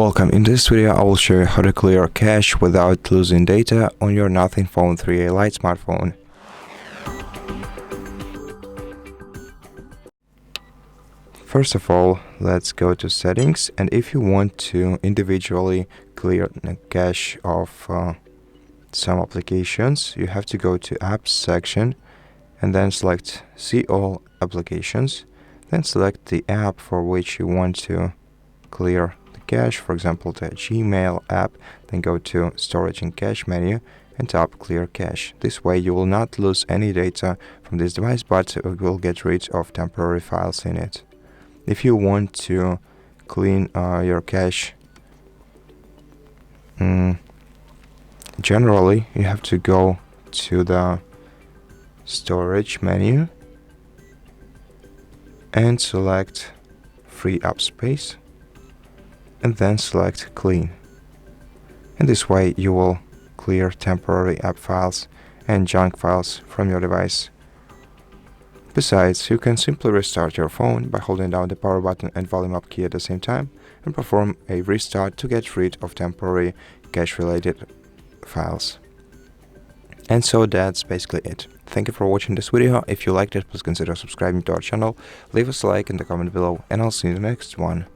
Welcome. In this video I will show you how to clear cache without losing data on your Nothing Phone 3a Lite smartphone. First of all, let's go to settings, and if you want to individually clear the cache of some applications, you have to go to apps section and then select see all applications, then select the app for which you want to clear cache, for example the Gmail app, then go to storage and cache menu and tap clear cache. This way you will not lose any data from this device, but you will get rid of temporary files in it. If you want to clean your cache generally, you have to go to the storage menu and select free up space and then select clean. In this way you will clear temporary app files and junk files from your device. Besides, you can simply restart your phone by holding down the power button and volume up key at the same time and perform a restart to get rid of temporary cache related files. And so that's basically it. Thank you for watching this video. If you liked it, please consider subscribing to our channel, leave us a like in the comment below, and I'll see you in the next one.